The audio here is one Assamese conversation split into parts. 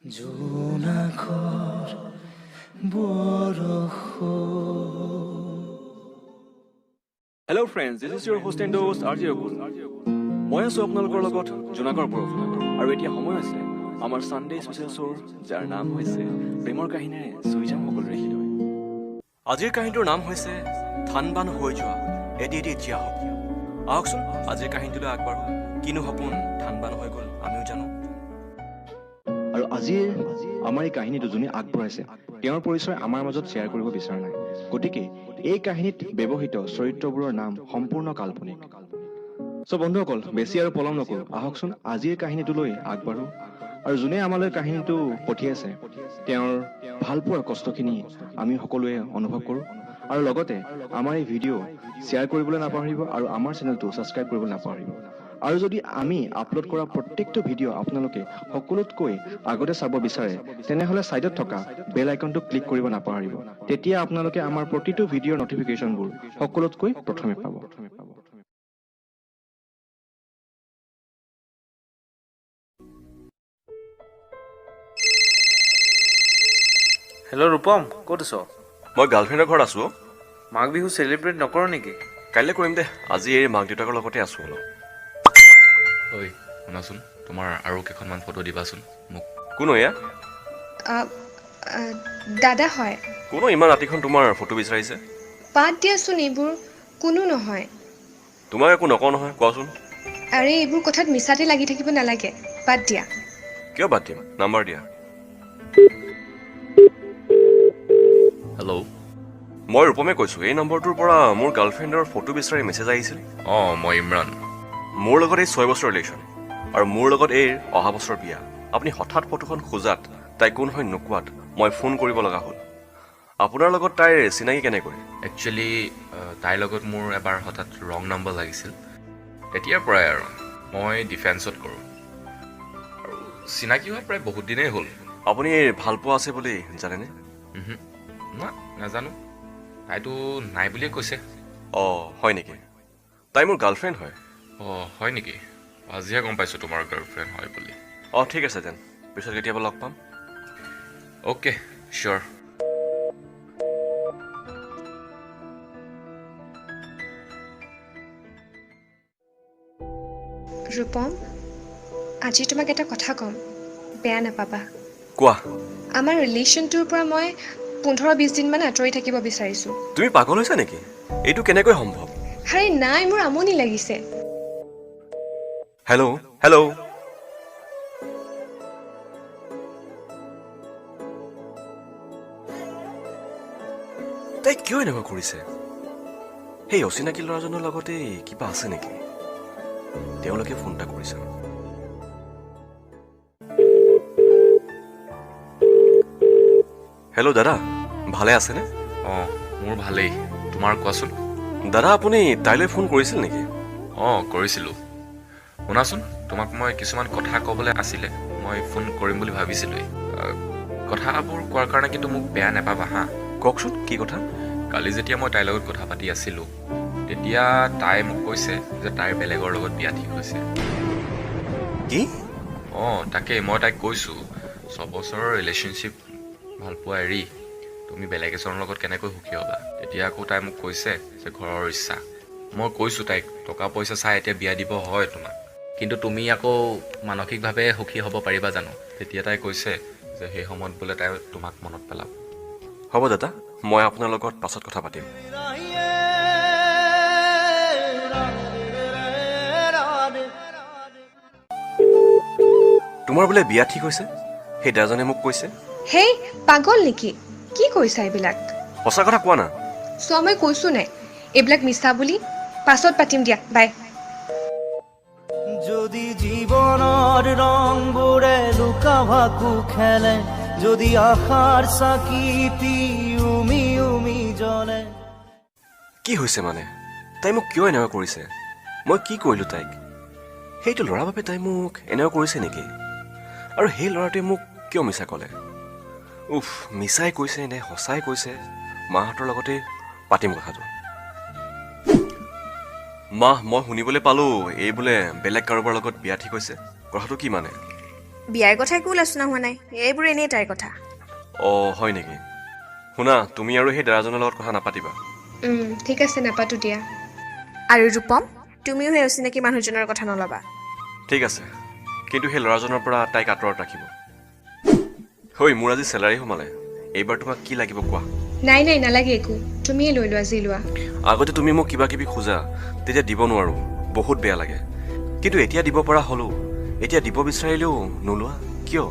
জোনাকৰ বৰষ Hello friends, this is your host and host RJ Okul. মই আছো আপোনালোকৰ লগত জোনাকৰ বৰষুণ আৰু এতিয়া সময় আছে আমাৰ সানডে স্পেচিয়েল শ্ব'ৰ যাৰ নাম হৈছে প্ৰেমৰ কাহিনীৰে চুই যাম সকলোৰে হৃদয়। আজিৰ কাহিনীটোৰ নাম হৈছে ধানবান হৈ যোৱা এটি এটি জীয়া সপোন। আহকচোন আজিৰ কাহিনীটোলৈ আগবাঢ়ো। কিনো সপোন ধানবান হৈ গ'ল আমিও জানো। আৰু আজিৰ আমাৰ এই কাহিনীটো যোনে আগবঢ়াইছে তেওঁৰ পৰিচয় আমাৰ মাজত শ্বেয়াৰ কৰিব বিচৰা নাই, গতিকে এই কাহিনীত ব্যৱহৃত চৰিত্ৰবোৰৰ নাম সম্পূৰ্ণ কাল্পনিক। বন্ধুসকল, বেছি আৰু পলম নকৰোঁ, আহকচোন আজিৰ কাহিনীটোলৈ আগবাঢ়ো আৰু যোনে আমালৈ কাহিনীটো পঠিয়াইছে তেওঁৰ ভালপোৱাৰ কষ্টখিনি আমি সকলোৱে অনুভৱ কৰোঁ আৰু লগতে আমাৰ এই ভিডিঅ' শ্বেয়াৰ কৰিবলৈ নাপাহৰিব আৰু আমাৰ চেনেলটো ছাবস্ক্ৰাইব কৰিবলৈ নাপাহৰিব। আৰু যদি আমি আপলোড কৰা প্ৰত্যেকটো ভিডিঅ' আপোনালোকে সকলোতকৈ আগতে চাব বিচাৰে তেনেহ'লে ছাইডত থকা বেল আইকনটো ক্লিক কৰিব নাপাহৰিব। তেতিয়া আপোনালোকে আমাৰ প্ৰতিটো ভিডিঅ'ৰ নটিফিকেশ্যনবোৰ সকলোতকৈ প্ৰথমে পাব। হেল্ল' ৰূপম, ক'ত আছ? মই গাৰ্লফ্ৰেণ্ডৰ ঘৰত আছো। মাঘ বিহু চেলিব্ৰেট নকৰ নেকি? কাইলৈ কৰিম দে, আজি এই মাক দেউতাকৰ লগতে আছো অলপ। ঐ শুনাচোন, তোমাৰ আৰু কেইখনমান ফটো দিবাচোন মোক। কোনো এয়া দাদা হয়। কোনো ইমান ৰাতিখন তোমাৰ ফটো বিচাৰিছে? বাদ দিয়াচোন, এইবোৰ কোনো নহয়। তোমাক একো নকওঁ নহয়, কোৱাচোন। আৰে এইবোৰ কথাত মিছাতে লাগি থাকিব নালাগে, বাদ দিয়া। কিয় বাদ দিম, নাম্বাৰ দিয়া। হেল্ল', মই ৰূপমে কৈছোঁ। এই নম্বৰটোৰ পৰা মোৰ গাৰ্লফ্ৰেণ্ডৰ ফটো বিচাৰি মেছেজ আহিছিল। অঁ মই ইমৰান। মোৰ লগত এই 6 বছৰ ৰিলেশ্যন আৰু মোৰ লগত এইৰ অহা বছৰ বিয়া। আপুনি হঠাৎ ফটোখন খোজাত তাই কোন হয় নোকোৱাত মই ফোন কৰিব লগা হ'ল। আপোনাৰ লগত তাইৰ চিনাকি কেনেকৈ? একচুৱেলি তাইৰ লগত মোৰ এবাৰ হঠাৎ ৰং নম্বৰ লাগিছিল। তেতিয়াৰ পৰাই আৰু মই ডিফেন্সত কৰোঁ আৰু চিনাকি হোৱা প্ৰায় বহুত দিনেই হ'ল। আপুনি এইৰ ভাল পোৱা আছে বুলি জানেনে? না নাজানো, তাইতো নাই বুলিয়ে কৈছে। অঁ হয় নেকি? তাই মোৰ গাৰ্লফ্ৰেণ্ড হয়। অঁ হয় নেকি? আজিহে গম পাইছোঁ তোমাৰ গাৰ্লফ্ৰেণ্ড হয় বুলি। অঁ ঠিক আছে যেন, পিছত কেতিয়াবা লগ পাম। অ'কে চিয়'ৰ। ৰূপম, আজি তোমাক এটা কথা ক'ম, বেয়া নাপাবা। কোৱা। আমাৰ ৰিলেশ্যনটোৰ পৰা মই 15-20 দিনমান আঁতৰি থাকিব বিচাৰিছোঁ। তুমি পাগল হৈছা নেকি? এইটো কেনেকৈ সম্ভৱ? আৰে নাই, মোৰ আমনি লাগিছে। হেল্ল' হেল্ল', তাই কিয় এনেকুৱা কৰিছে? সেই অচিনাকি ল'ৰাজনৰ লগতে কিবা আছে নেকি? তেওঁলোকে ফোন এটা কৰিছে। হেল্ল' দাদা, ভালে আছেনে? অঁ মোৰ ভালেই, তোমাৰ কোৱাচোন। দাদা আপুনি তাইলৈ ফোন কৰিছিল নেকি? অঁ কৰিছিলোঁ। শুনাচোন, তোমাক মই কিছুমান কথা ক'বলৈ আছিলে, মই ফোন কৰিম বুলি ভাবিছিলোঁৱেই। কথাবোৰ কোৱাৰ কাৰণে কিন্তু মোক বেয়া নাপাবা হা। কওকচোন কি কথা? কালি যেতিয়া মই তাইৰ লগত কথা পাতি আছিলোঁ তেতিয়া তাই মোক কৈছে যে তাইৰ বেলেগৰ লগত বিয়া ঠিক হৈছে। কি? অঁ তাকেই মই তাইক কৈছোঁ, 6 বছৰৰ ৰিলেশ্যনশ্বিপ ভালপোৱা এৰি তুমি বেলেগ এজনৰ লগত কেনেকৈ সুখী হ'বা। তেতিয়া আকৌ তাই মোক কৈছে যে ঘৰৰ ইচ্ছা। মই কৈছোঁ তাইক টকা পইচা চাই এতিয়া বিয়া দিব হয় তোমাক, কিন্তু তুমি আকৌ মানসিকভাৱে সুখী হ'ব পাৰিবা জানো? তেতিয়া তাই কৈছে যে সেই সময়ত বোলে তাই তোমাক মনত পেলাব। হ'ব দাদা, মই আপোনাৰ লগত পাছত কথা পাতিম। তোমাৰ বোলে বিয়া ঠিক হৈছে, সেই দাদাজনে মোক কৈছে। হেই পাগল নেকি? কি কৈছা এইবিলাক? সঁচা কথা কোৱা না। চোৱা, মই কৈছোঁ নাই এইবিলাক মিছা বুলি। পাছত পাতিম দিয়া, বাই। যদি জীৱনৰ ৰংবোৰে লুকা ভাকু খেলে, যদি আশাৰ চাকিটি উমি উমি জ্বলে। কি হৈছে মানে? তাই মোক কিয় এনেকুৱা কৰিছে? মই কি কৰিলোঁ তাইক? সেইটো ল'ৰাৰ বাবে তাই মোক এনেকুৱা কৰিছে নেকি? আৰু সেই ল'ৰাটোৱে মোক কিয় মিছা ক'লে? উফ, মিছাই কৈছে নে সঁচাই কৈছে? মাহঁতৰ লগতে পাতিম কথাটো। মা, মই শুনিবলৈ পালোঁ এই বোলে বেলেগ কাৰোবাৰ লগত বিয়া ঠিক হৈছে। কথাটো কি মানে? বিয়াৰ কথা একো আলোচনা হোৱা নাই, এইবোৰ এনেই তাইৰ কথা। অঁ হয় নেকি? শুনা, তুমি আৰু সেই দাদাজনৰ লগত কথা নাপাতিবা। ঠিক আছে, নাপাতো দিয়া। আৰু ৰূপম, তুমিও সেই অচিনাকি মানুহজনৰ কথা নল'বা। ঠিক আছে, কিন্তু সেই ল'ৰাজনৰ পৰা তাইক আঁতৰত ৰাখিব। হৈ, মোৰ আজি চেলাৰী সোমালে। এইবাৰ তোমাক কি লাগিব কোৱা? নাই নালাগে একো, তুমিয়ে লৈ লোৱা যি লোৱা। আগতে তুমি মোক কিবা কিবি খোজা, তেতিয়া দিব নোৱাৰোঁ, বহুত বেয়া লাগে। কিন্তু এতিয়া দিব পৰা হ'লো, এতিয়া দিব বিচাৰিলেও নোলোৱা কিয়?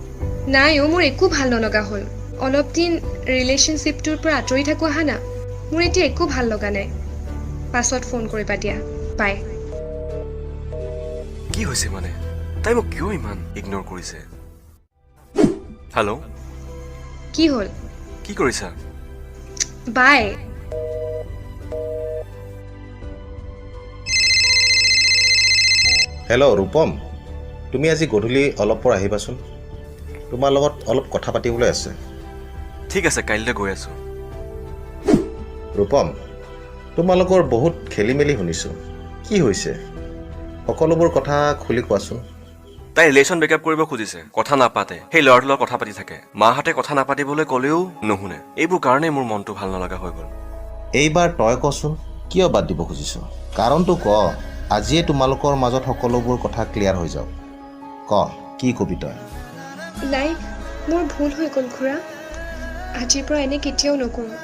নাই মোৰ একো ভাল নলগা হ'ল। অলপ দিন ৰিলেশ্যনশ্বিপটোৰ পৰা আঁতৰি থাকোঁ আহা না। মোৰ এতিয়া একো ভাল লগা নাই। পাছত ফোন কৰিবা দিয়া, বাই। কি হৈছে মানে? তাই মোক কিয় ইমান ইগন'ৰ কৰিছে? হেল্ল', কি হ'ল? কি কৰিছা? বাই। হেল্ল' ৰূপম, তুমি আজি গধূলি অলপ পৰ আহিবাচোন। তোমাৰ লগত অলপ কথা পাতিবলৈ আছে। ঠিক আছে, কাইলৈ গৈ আছোঁ। ৰূপম, তোমালোকৰ বহুত খেলি মেলি শুনিছোঁ। কি হৈছে? সকলোবোৰ কথা খুলি কোৱাচোন। তাই ৰিলেশ্যন ব্ৰেকআপ কৰিব খুজিছে, কথা নাপাতে, সেই ল'ৰাটোৰ লগত কথা পাতি থাকে। মাহঁতে কথা নাপাতিবলৈ ক'লেও নুশুনে। এইবোৰ কাৰণেই মোৰ মনটো ভাল নলগা হৈ গ'ল। এইবাৰ তই কচোন, কিয় বাদ দিব খুজিছ? কাৰণটো ক। আজিয়ে তোমালোকৰ মাজত সকলোবোৰ কথা ক্লিয়াৰ হৈ যাওক। ক, কি কবি তই? নাই, মোৰ ভুল হৈ গ'ল খুৰা। আজিৰ পৰা এনে কেতিয়াও নকৰোঁ।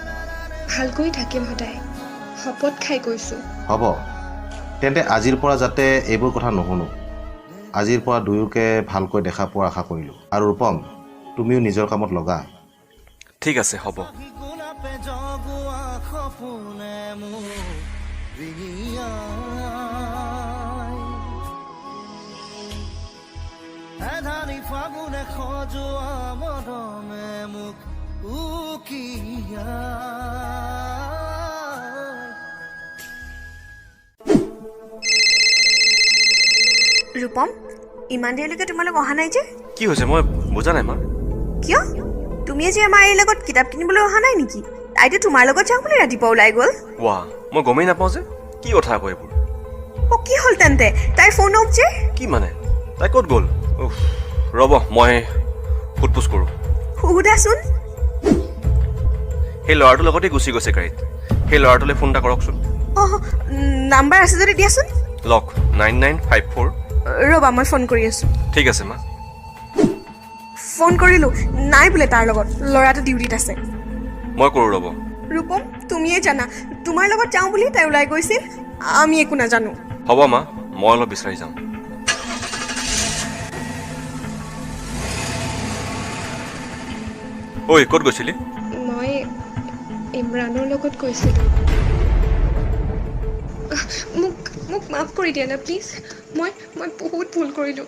ভালকৈ থাকিম সদায়, শপত খাই কৈছোঁ। হ'ব, তেন্তে আজিৰ পৰা যাতে এইবোৰ কথা নুশুনো। আজিৰ পৰা দুয়োকে ভালকৈ দেখা পোৱাৰ আশা কৰিলোঁ। আৰু ৰূপম, তুমিও নিজৰ কামত লগা। ঠিক আছে, হ'ব। গোলাপে জগোৱা সপোনে মোক ৰিঙিয়াই, এধানি ফাগুনে সজোৱা মৰমে মোক উকিয়াই। ৰূপম, ইমান দেৰিলৈকে তোমালোক অহা নাই যে? কি হৈছে মই বুজা নাই মা। কিয়? তুমি আজি আমাৰ এইৰ লগত কিতাপ কিনিবলৈ অহা নাই নেকি? তাইতো তোমাৰ লগত যাওঁ বুলি ৰাতিপুৱা ওলাই গ'ল। ৱা, মই গমেই নাপাওঁ যে। কি কথা আকৌ এইবোৰ? অ' কি হ'ল তেন্তে? তাইৰ ফোন অফ যে? কি মানে? তাই ক'ত গ'ল? উফ, ৰ'ব মই সোধ-পোছ কৰোঁ। সুধাচোন। সেই ল'ৰাটোৰ লগতেই গুচি গৈছে গাড়ীত। সেই ল'ৰাটোলৈ ফোন এটা কৰকচোন। অঁ, নাম্বাৰ আছে যদি দিয়াচোন। লক 9954। ৰ'বা, মই ফোন কৰি আছোঁ। ঠিক আছে মা। ফোন কৰিলোঁ, নাই বোলে তাৰ লগত। ল'ৰাটো ডিউটিত আছে। মই কৰোঁ, ৰ'ব। ৰূপম, তুমিয়ে জানা, তোমাৰ লগত যাওঁ বুলি তাই ওলাই গৈছিল। আমি একো নাজানো। হ'ব মা, মই অলপ বিচাৰি যাম। ঐ, ক'ত গৈছিলি? মই ইমৰানৰ লগত গৈছিলোঁ। মোক মোক মাফ কৰি দিয়া না প্লিজ। মই বহুত ভুল কৰিলোঁ,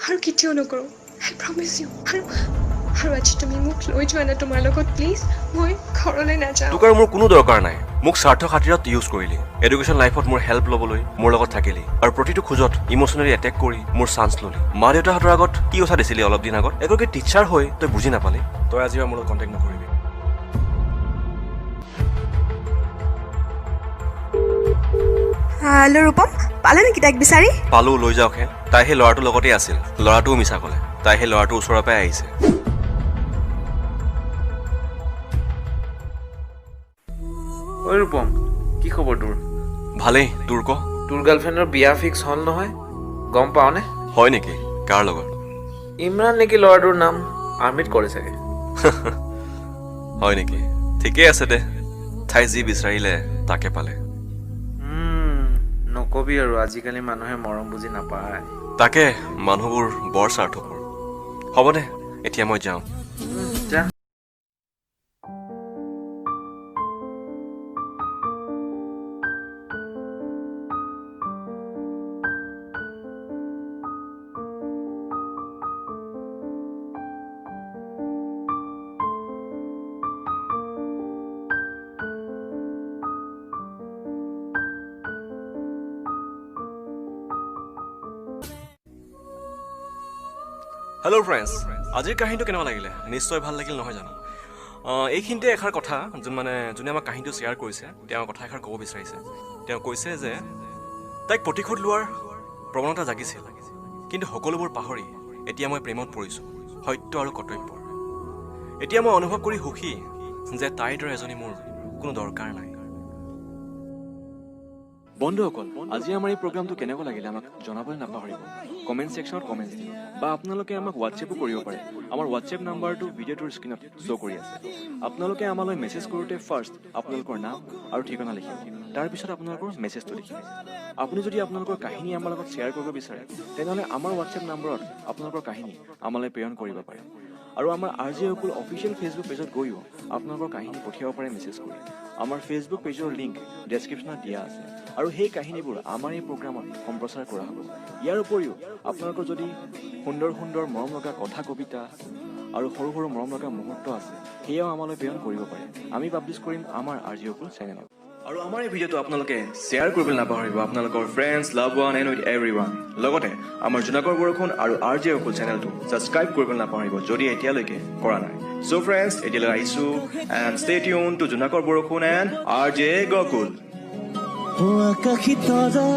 আৰু কেতিয়াও নকৰোঁ। আই প্ৰমিছ ইউ। আৰু আজি তুমি মোক লৈ যোৱা না তোমাৰ লগত প্লিজ। মই ঘৰলৈ নাযাওঁ। তোক আৰু মোৰ কোনো দৰকাৰ নাই। মোক স্বাৰ্থ খাতিৰত ইউজ কৰিলি। এডুকেশ্যন লাইফত মোৰ হেল্প ল'বলৈ মোৰ লগত থাকিলি, আৰু প্ৰতিটো খোজত ইম'চনেলি এটেক কৰি মোৰ চান্স ল'লি। মা দেউতাহঁতৰ আগত কি কথা দিছিলি অলপ দিন আগত? এগৰাকী টিচাৰ হৈ তই বুজি নাপালি। তই আজি মোৰ লগত কণ্টেক্ট নকৰিবি। হেল্ল' ৰূপম, পালে নেকি তাইক বিচাৰি? পালোঁ, লৈ যাওকহে। তাই সেই ল'ৰাটোৰ লগতেই আছিল। ল'ৰাটোও মিছা ক'লে। তাই সেই ল'ৰাটোৰ ওচৰৰ পৰাই আহিছে। ঐ ৰূপম, কি খবৰ তোৰ? ভালেই, তোৰ ক? তোৰ গাৰ্লফ্ৰেণ্ডৰ বিয়া ফিক্স হ'ল নহয়, গম পাৱনে? হয় নেকি? কাৰ লগত? ইমৰান নেকি ল'ৰাটোৰ নাম? আৰ্মিত কৰে চাগে। হয় নেকি? ঠিকেই আছে দে। তাই যি বিচাৰিলে তাকে পালে। নকবি আৰু, আজিকালি মানুহে মৰম বুজি নাপায়। তাকে, মানুহবোৰ বৰ স্বাৰ্থপৰ। হ'ব দে, এতিয়া মই যাওঁ। যা। হেল্ল' ফ্ৰেণ্ডছ, আজিৰ কাহিনীটো কেনেকুৱা লাগিলে? নিশ্চয় ভাল লাগিল নহয় জানো? এইখিনিতে এষাৰ কথা, যোনে আমাক কাহিনীটো শ্বেয়াৰ কৰিছে, তেওঁ কথা এষাৰ ক'ব বিচাৰিছে। তেওঁ কৈছে যে তাইক প্ৰতিশোধ লোৱাৰ প্ৰৱণতা জাগিছিল, কিন্তু সকলোবোৰ পাহৰি এতিয়া মই প্ৰেমত পৰিছোঁ সত্য আৰু কৰ্তব্যৰ। এতিয়া মই অনুভৱ কৰি সুখী যে তাইৰ দৰে এজনী মোৰ কোনো দৰকাৰ নাই। বন্ধুসকল, আজি আমাৰ এই প্ৰগ্ৰামটো কেনেকুৱা লাগিলে আমাক জনাবলৈ নাপাহৰিব। কমেণ্ট ছেকশ্যনত কমেণ্টছ দিম বা আপোনালোকে আমাক হোৱাটছএপো কৰিব পাৰে। আমাৰ হোৱাটছএপ নাম্বাৰটো ভিডিঅ'টোৰ স্ক্ৰীণত শ্ব' কৰি আছে। আপোনালোকে আমালৈ মেছেজ কৰোঁতে ফাৰ্ষ্ট আপোনালোকৰ নাম আৰু ঠিকনা লিখিব, তাৰপিছত আপোনালোকৰ মেছেজটো লিখিব। আপুনি যদি আপোনালোকৰ কাহিনী আমাৰ লগত শ্বেয়াৰ কৰিব বিচাৰে তেনেহ'লে আমাৰ হোৱাটছএপ নম্বৰত আপোনালোকৰ কাহিনী আমালৈ প্ৰেৰণ কৰিব পাৰে। আৰু আমাৰ RJ অকুল অফিচিয়েল ফেচবুক পেজত গৈও আপোনালোকৰ কাহিনী পঠিয়াব পাৰে মেছেজ কৰি। আমাৰ ফেচবুক পেজৰ লিংক ডেছক্ৰিপশ্যনত দিয়া আছে আৰু সেই কাহিনীবোৰ আমাৰ এই প্ৰগ্ৰামত সম্প্ৰচাৰ কৰা হ'ব। ইয়াৰ উপৰিও আপোনালোকৰ যদি সুন্দৰ সুন্দৰ মৰম লগা কথা কবিতা আৰু সৰু সৰু মৰম লগা মুহূৰ্ত আছে সেয়াও আমালৈ প্ৰেৰণ কৰিব পাৰে। আমি পাব্লিছ কৰিম আমাৰ RJ অকুল চেনেলত। আৰু আমাৰ এই ভিডিঅ'টো আপোনালোকে শ্বেয়াৰ কৰিবলৈ নাপাহৰিব আপোনালোকৰ friends, love one and with everyone. লগতে আমাৰ জোনাকৰ বৰষুণ আৰু RJ অকুল চেনেলটো ছাবস্ক্ৰাইব কৰিবলৈ নাপাহৰিব যদি এতিয়ালৈকে কৰা নাই। চ' ফ্ৰেণ্ডছ, এতিয়ালৈ আহিছোঁ এণ্ড ষ্টে টিউন টু জোনাকৰ বৰষুণ এণ্ড RJ গকুল। আকাশী তৰা